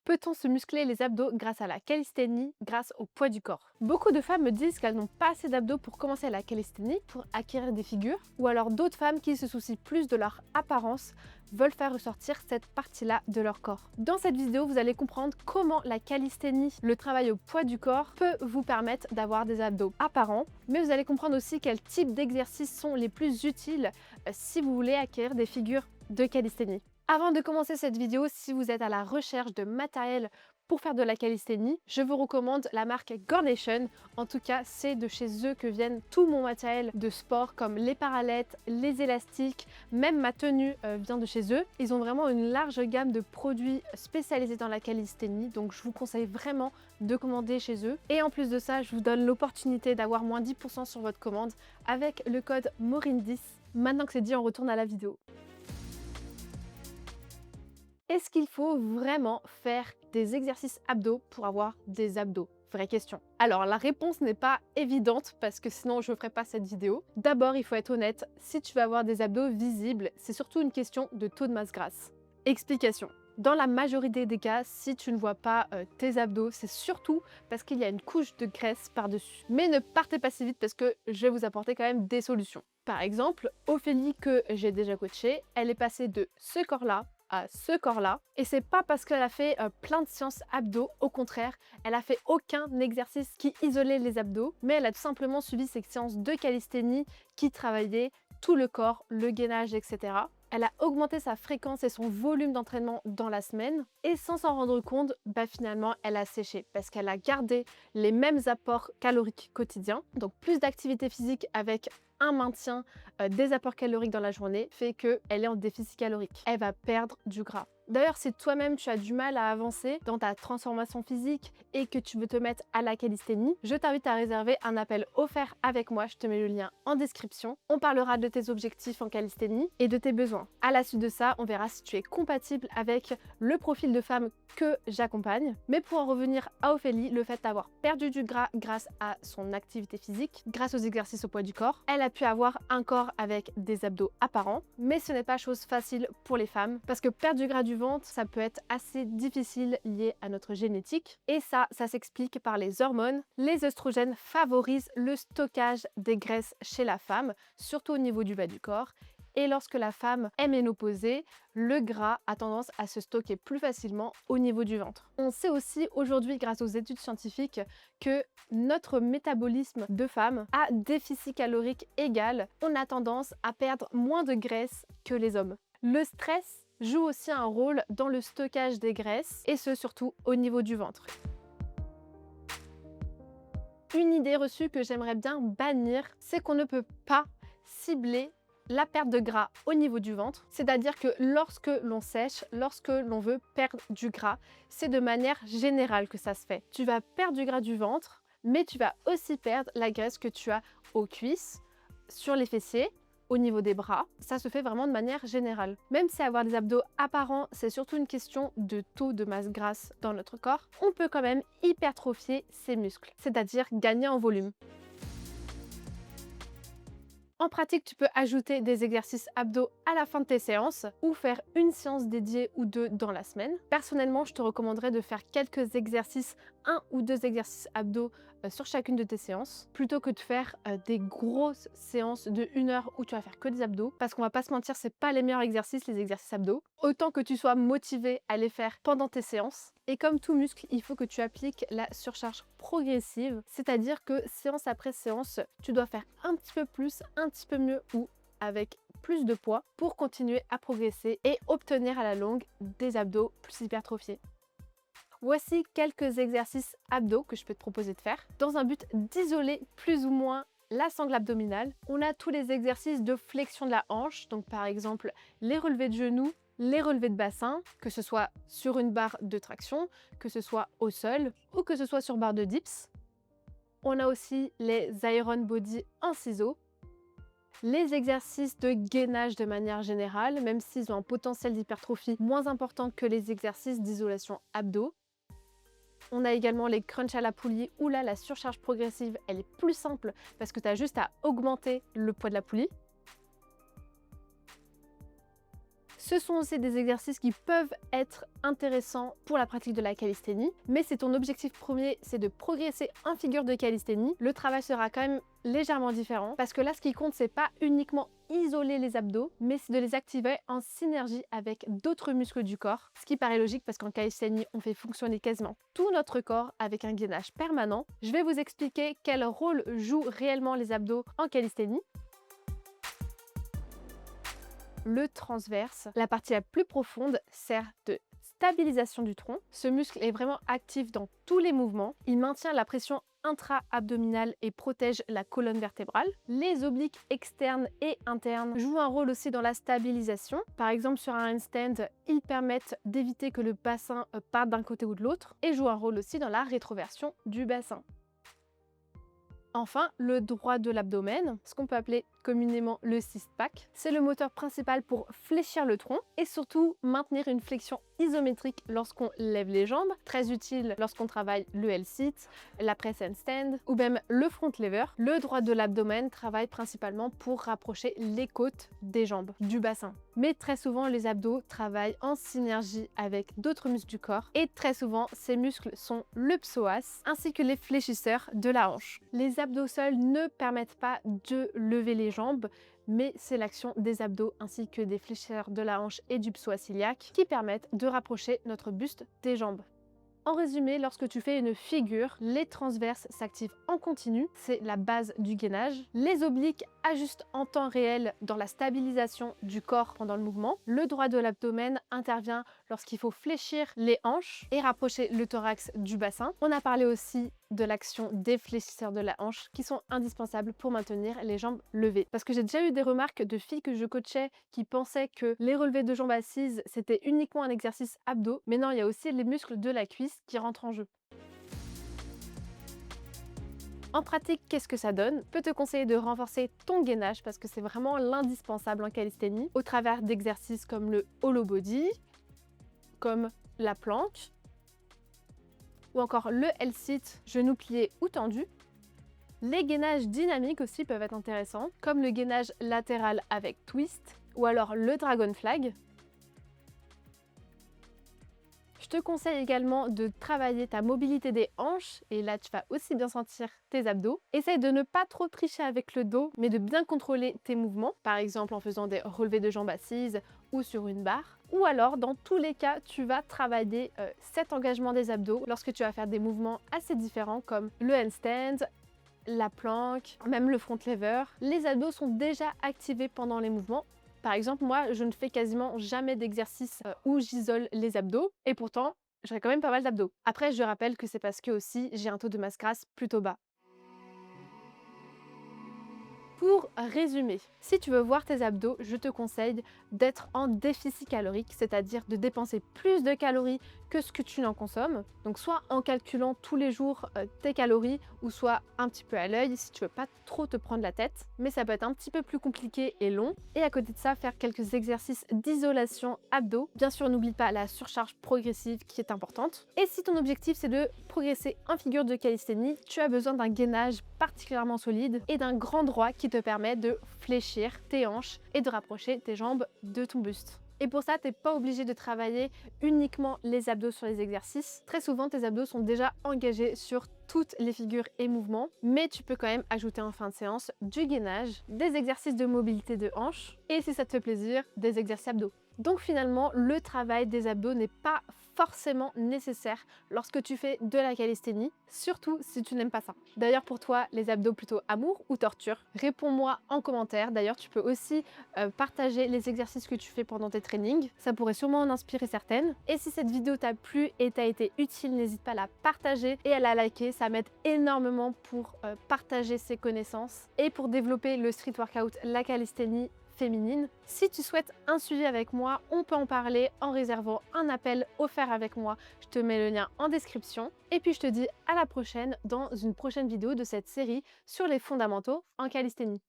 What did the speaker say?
Peut-on se muscler les abdos grâce à la calisthénie, grâce au poids du corps? Beaucoup de femmes me disent qu'elles n'ont pas assez d'abdos pour commencer la calisthénie, pour acquérir des figures, ou alors d'autres femmes qui se soucient plus de leur apparence veulent faire ressortir cette partie-là de leur corps. Dans cette vidéo, vous allez comprendre comment la calisthénie, le travail au poids du corps, peut vous permettre d'avoir des abdos apparents, mais vous allez comprendre aussi quels types d'exercices sont les plus utiles si vous voulez acquérir des figures de calisthénie. Avant de commencer cette vidéo, si vous êtes à la recherche de matériel pour faire de la calisthénie, je vous recommande la marque Gornation. En tout cas, c'est de chez eux que viennent tout mon matériel de sport comme les parallettes, les élastiques, même ma tenue vient de chez eux. Ils ont vraiment une large gamme de produits spécialisés dans la calisthénie, donc je vous conseille vraiment de commander chez eux. Et en plus de ça, je vous donne l'opportunité d'avoir moins 10% sur votre commande avec le code MAURINE10. Maintenant que c'est dit, on retourne à la vidéo. Est-ce qu'il faut vraiment faire des exercices abdos pour avoir des abdos? Vraie question. Alors la réponse n'est pas évidente parce que sinon je ne ferai pas cette vidéo. D'abord, il faut être honnête, si tu veux avoir des abdos visibles, c'est surtout une question de taux de masse grasse. Explication. Dans la majorité des cas, si tu ne vois pas tes abdos, c'est surtout parce qu'il y a une couche de graisse par-dessus. Mais ne partez pas si vite parce que je vais vous apporter quand même des solutions. Par exemple, Ophélie que j'ai déjà coachée, elle est passée de ce corps-là à ce corps-là. Et c'est pas parce qu'elle a fait plein de séances abdos, au contraire, elle a fait aucun exercice qui isolait les abdos, mais elle a tout simplement suivi ces séances de calisthénie qui travaillaient tout le corps, le gainage, etc. Elle a augmenté sa fréquence et son volume d'entraînement dans la semaine et sans s'en rendre compte, finalement, elle a séché parce qu'elle a gardé les mêmes apports caloriques quotidiens. Donc plus d'activité physique avec un maintien des apports caloriques dans la journée fait qu'elle est en déficit calorique. Elle va perdre du gras. D'ailleurs, si toi-même tu as du mal à avancer dans ta transformation physique et que tu veux te mettre à la calisthénie, je t'invite à réserver un appel offert avec moi. Je te mets le lien en description. On parlera de tes objectifs en calisthénie et de tes besoins. À la suite de ça, on verra si tu es compatible avec le profil de femme que j'accompagne. Mais pour en revenir à Ophélie, le fait d'avoir perdu du gras grâce à son activité physique, grâce aux exercices au poids du corps, elle a pu avoir un corps avec des abdos apparents. Mais ce n'est pas chose facile pour les femmes parce que perdre du gras du ventre, ça peut être assez difficile lié à notre génétique. Et ça s'explique par les hormones. Les œstrogènes favorisent le stockage des graisses chez la femme, surtout au niveau du bas du corps. Et lorsque la femme est ménopausée, le gras a tendance à se stocker plus facilement au niveau du ventre. On sait aussi aujourd'hui, grâce aux études scientifiques, que notre métabolisme de femme à déficit calorique égal, on a tendance à perdre moins de graisse que les hommes. Le stress joue aussi un rôle dans le stockage des graisses et ce surtout au niveau du ventre. Une idée reçue que j'aimerais bien bannir, c'est qu'on ne peut pas cibler la perte de gras au niveau du ventre, c'est-à-dire que lorsque l'on sèche, lorsque l'on veut perdre du gras, c'est de manière générale que ça se fait. Tu vas perdre du gras du ventre, mais tu vas aussi perdre la graisse que tu as aux cuisses, sur les fessiers, au niveau des bras. Ça se fait vraiment de manière générale. Même si avoir des abdos apparents, c'est surtout une question de taux de masse grasse dans notre corps, on peut quand même hypertrophier ses muscles, c'est-à-dire gagner en volume. En pratique, tu peux ajouter des exercices abdos à la fin de tes séances ou faire une séance dédiée ou deux dans la semaine. Personnellement, je te recommanderais de faire quelques exercices, un ou deux exercices abdos sur chacune de tes séances, plutôt que de faire des grosses séances de 1 heure où tu vas faire que des abdos, parce qu'on va pas se mentir, c'est pas les meilleurs exercices, les exercices abdos. Autant que tu sois motivé à les faire pendant tes séances. Et comme tout muscle, il faut que tu appliques la surcharge progressive, c'est-à-dire que séance après séance, tu dois faire un petit peu plus, un petit peu mieux ou avec plus de poids pour continuer à progresser et obtenir à la longue des abdos plus hypertrophiés. Voici quelques exercices abdos que je peux te proposer de faire dans un but d'isoler plus ou moins la sangle abdominale. On a tous les exercices de flexion de la hanche, donc par exemple les relevés de genoux, les relevés de bassin, que ce soit sur une barre de traction, que ce soit au sol ou que ce soit sur barre de dips. On a aussi les Iron Body en ciseaux, les exercices de gainage de manière générale, même s'ils ont un potentiel d'hypertrophie moins important que les exercices d'isolation abdos. On a également les crunchs à la poulie où là la surcharge progressive elle est plus simple parce que tu as juste à augmenter le poids de la poulie. Ce sont aussi des exercices qui peuvent être intéressants pour la pratique de la calisthénie, mais si ton objectif premier c'est de progresser en figure de calisthénie, le travail sera quand même légèrement différent parce que là ce qui compte c'est pas uniquement isoler les abdos mais c'est de les activer en synergie avec d'autres muscles du corps, ce qui paraît logique parce qu'en calisthénie on fait fonctionner quasiment tout notre corps avec un gainage permanent. Je vais vous expliquer quel rôle jouent réellement les abdos en calisthénie. Le transverse, la partie la plus profonde, sert de stabilisation du tronc. Ce muscle est vraiment actif dans tous les mouvements. Il maintient la pression intra-abdominale et protège la colonne vertébrale. Les obliques externes et internes jouent un rôle aussi dans la stabilisation. Par exemple, sur un handstand, ils permettent d'éviter que le bassin parte d'un côté ou de l'autre et jouent un rôle aussi dans la rétroversion du bassin. Enfin, le droit de l'abdomen, ce qu'on peut appeler communément le six-pack, c'est le moteur principal pour fléchir le tronc et surtout maintenir une flexion isométrique lorsqu'on lève les jambes, très utile lorsqu'on travaille le L-sit, la press handstand ou même le front lever. Le droit de l'abdomen travaille principalement pour rapprocher les côtes des jambes, du bassin. Mais très souvent, les abdos travaillent en synergie avec d'autres muscles du corps et très souvent, ces muscles sont le psoas ainsi que les fléchisseurs de la hanche. Les abdos seuls ne permettent pas de lever les jambes, mais c'est l'action des abdos ainsi que des fléchisseurs de la hanche et du psoas iliaque qui permettent de rapprocher notre buste des jambes. En résumé, lorsque tu fais une figure, les transverses s'activent en continu, c'est la base du gainage. Les obliques ajustent en temps réel dans la stabilisation du corps pendant le mouvement. Le droit de l'abdomen intervient lorsqu'il faut fléchir les hanches et rapprocher le thorax du bassin. On a parlé aussi de l'action des fléchisseurs de la hanche qui sont indispensables pour maintenir les jambes levées. Parce que j'ai déjà eu des remarques de filles que je coachais qui pensaient que les relevés de jambes assises c'était uniquement un exercice abdos, mais non, il y a aussi les muscles de la cuisse qui rentrent en jeu. En pratique, qu'est-ce que ça donne? Je peux te conseiller de renforcer ton gainage parce que c'est vraiment l'indispensable en calisthénie au travers d'exercices comme le hollow body, comme la planche, ou encore le L-sit, genou plié ou tendu. Les gainages dynamiques aussi peuvent être intéressants, comme le gainage latéral avec twist, ou alors le dragon flag. Je te conseille également de travailler ta mobilité des hanches, et là tu vas aussi bien sentir tes abdos. Essaye de ne pas trop tricher avec le dos, mais de bien contrôler tes mouvements, par exemple en faisant des relevés de jambes assises ou sur une barre. Ou alors, dans tous les cas, tu vas travailler cet engagement des abdos lorsque tu vas faire des mouvements assez différents comme le handstand, la planche, même le front lever. Les abdos sont déjà activés pendant les mouvements. Par exemple, moi, je ne fais quasiment jamais d'exercice où j'isole les abdos et pourtant, j'aurais quand même pas mal d'abdos. Après, je rappelle que c'est parce que aussi j'ai un taux de masse grasse plutôt bas. Pour résumer, si tu veux voir tes abdos, je te conseille d'être en déficit calorique, c'est-à-dire de dépenser plus de calories que ce que tu n'en consommes. Donc soit en calculant tous les jours tes calories ou soit un petit peu à l'œil si tu veux pas trop te prendre la tête. Mais ça peut être un petit peu plus compliqué et long. Et à côté de ça, faire quelques exercices d'isolation abdos. Bien sûr, n'oublie pas la surcharge progressive qui est importante. Et si ton objectif c'est de progresser en figure de calisthénie, tu as besoin d'un gainage particulièrement solide et d'un grand droit qui te permet de fléchir tes hanches et de rapprocher tes jambes de ton buste. Et pour ça, tu n'es pas obligé de travailler uniquement les abdos sur les exercices. Très souvent, tes abdos sont déjà engagés sur toutes les figures et mouvements, mais tu peux quand même ajouter en fin de séance du gainage, des exercices de mobilité de hanches et si ça te fait plaisir, des exercices abdos. Donc finalement, le travail des abdos n'est pas forcément nécessaire lorsque tu fais de la calisthénie, surtout si tu n'aimes pas ça. D'ailleurs pour toi, les abdos plutôt amour ou torture? Réponds-moi en commentaire. D'ailleurs tu peux aussi partager les exercices que tu fais pendant tes trainings, ça pourrait sûrement en inspirer certaines. Et si cette vidéo t'a plu et t'a été utile, n'hésite pas à la partager et à la liker, ça m'aide énormément pour partager ces connaissances et pour développer le street workout, la calisthénie féminine. Si tu souhaites un suivi avec moi, on peut en parler en réservant un appel offert avec moi. Je te mets le lien en description. Et puis je te dis à la prochaine dans une prochaine vidéo de cette série sur les fondamentaux en calisthénie.